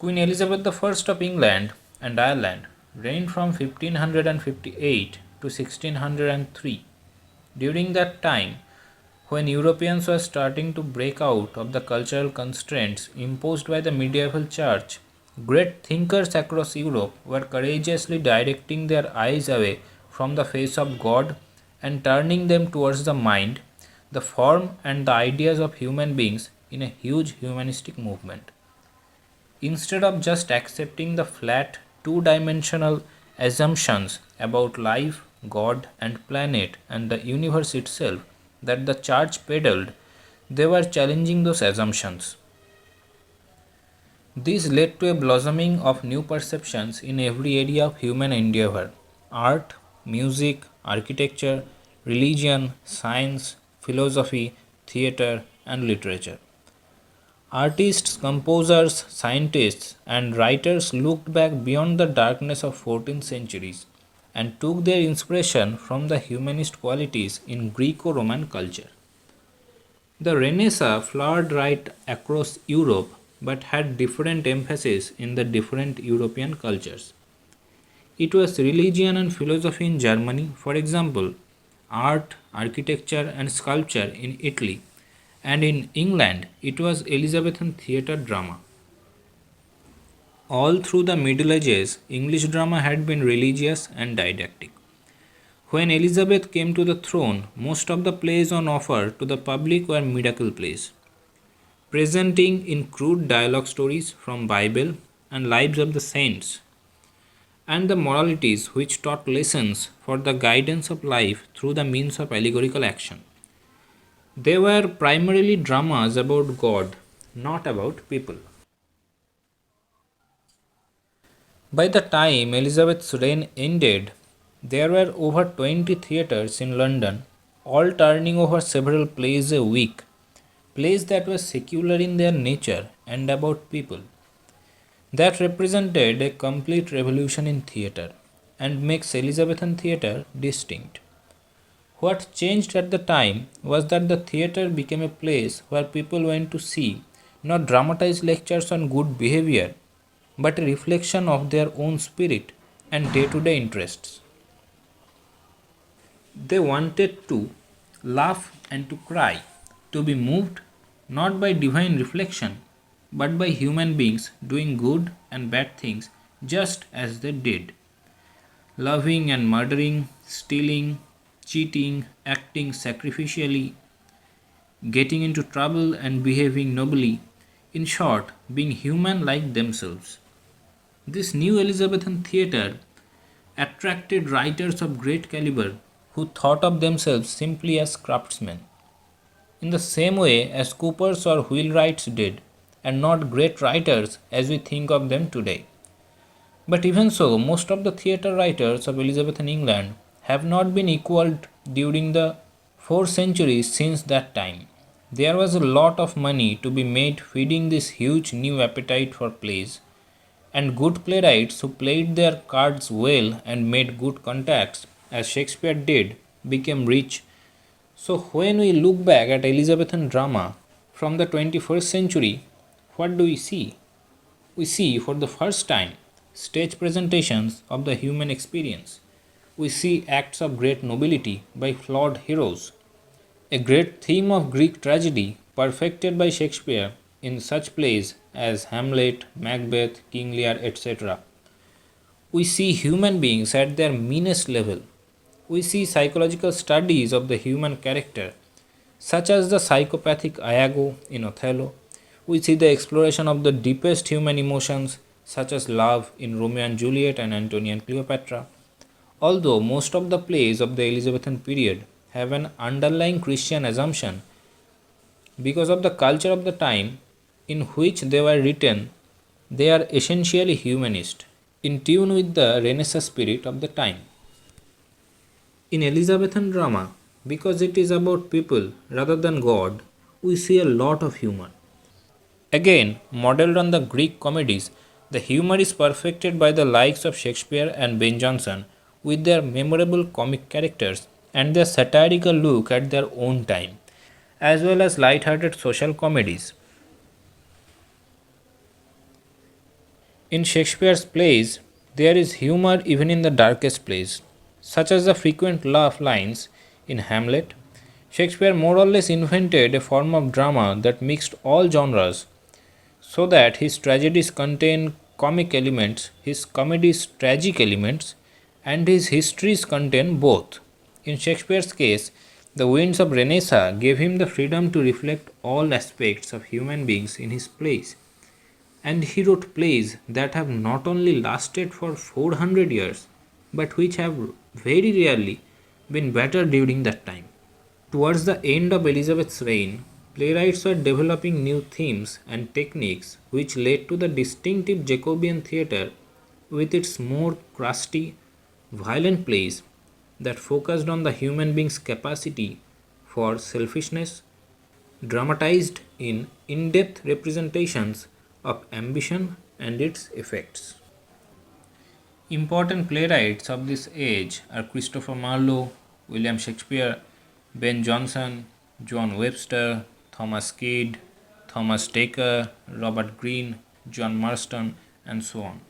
Queen Elizabeth I of England and Ireland reigned from 1558 to 1603. During that time, when Europeans were starting to break out of the cultural constraints imposed by the medieval church, great thinkers across Europe were courageously directing their eyes away from the face of God and turning them towards the mind, the form, and the ideas of human beings in a huge humanistic movement. Instead of just accepting the flat, two dimensional assumptions about life, God, and planet and the universe itself that the church peddled, they were challenging those assumptions. This led to a blossoming of new perceptions in every area of human endeavor: art, music, architecture, religion, science, philosophy, theater, and literature. Artists, composers, scientists, and writers looked back beyond the darkness of 14th centuries and took their inspiration from the humanist qualities in Greco Roman culture. The Renaissance flowered right across Europe but had different emphasis in the different European cultures. It was religion and philosophy in Germany, for example, art, architecture, and sculpture in Italy, and in England it was Elizabethan theatre drama. All through the Middle Ages, English drama had been religious and didactic. When Elizabeth came to the throne, most of the plays on offer to the public were miracle plays, presenting in crude dialogue stories from Bible and lives of the saints, and the moralities which taught lessons for the guidance of life through the means of allegorical action. They were primarily dramas about God, not about people. By the time Elizabeth's reign ended, there were over 20 theatres in London, all turning over several plays a week, plays that were secular in their nature and about people. That represented a complete revolution in theatre and makes Elizabethan theatre distinct. What changed at the time was that the theatre became a place where people went to see not dramatized lectures on good behavior, but a reflection of their own spirit and day to day interests. They wanted to laugh and to cry, to be moved not by divine reflection, but by human beings doing good and bad things just as they did, loving and murdering, stealing, cheating, acting sacrificially, getting into trouble and behaving nobly, in short, being human like themselves. This new Elizabethan theatre attracted writers of great caliber who thought of themselves simply as craftsmen, in the same way as Coopers or wheelwrights did, and not great writers as we think of them today. But even so, most of the theatre writers of Elizabethan England have not been equalled during the 4 centuries since that time. There was a lot of money to be made feeding this huge new appetite for plays, and good playwrights who played their cards well and made good contacts, as Shakespeare did, became rich. So, when we look back at Elizabethan drama from the 21st century, what do we see? We see, for the first time, stage presentations of the human experience. We see acts of great nobility by flawed heroes, a great theme of Greek tragedy perfected by Shakespeare in such plays as Hamlet, Macbeth, King Lear, etc. We see human beings at their meanest level. We see psychological studies of the human character, such as the psychopathic Iago in Othello. We see the exploration of the deepest human emotions, such as love in Romeo and Juliet and Antony and Cleopatra. Although most of the plays of the Elizabethan period have an underlying Christian assumption because of the culture of the time in which they were written, they are essentially humanist, in tune with the Renaissance spirit of the time. In Elizabethan drama, because it is about people rather than God, we see a lot of humor. Again, modeled on the Greek comedies, the humor is perfected by the likes of Shakespeare and Ben Jonson with their memorable comic characters and their satirical look at their own time, as well as light-hearted social comedies. In Shakespeare's plays, there is humor even in the darkest plays, such as the frequent laugh lines in Hamlet. Shakespeare more or less invented a form of drama that mixed all genres so that his tragedies contain comic elements, his comedies tragic elements, and his histories contain both. In Shakespeare's case, the winds of Renaissance gave him the freedom to reflect all aspects of human beings in his plays. And he wrote plays that have not only lasted for 400 years, but which have very rarely been better during that time. Towards the end of Elizabeth's reign, playwrights were developing new themes and techniques which led to the distinctive Jacobean theatre with its more crusty, violent plays that focused on the human being's capacity for selfishness, dramatized in depth representations of ambition and its effects. Important playwrights of this age are Christopher Marlowe, William Shakespeare, Ben Jonson, John Webster, Thomas Kidd, Thomas Taker, Robert Greene, John Marston, and so on.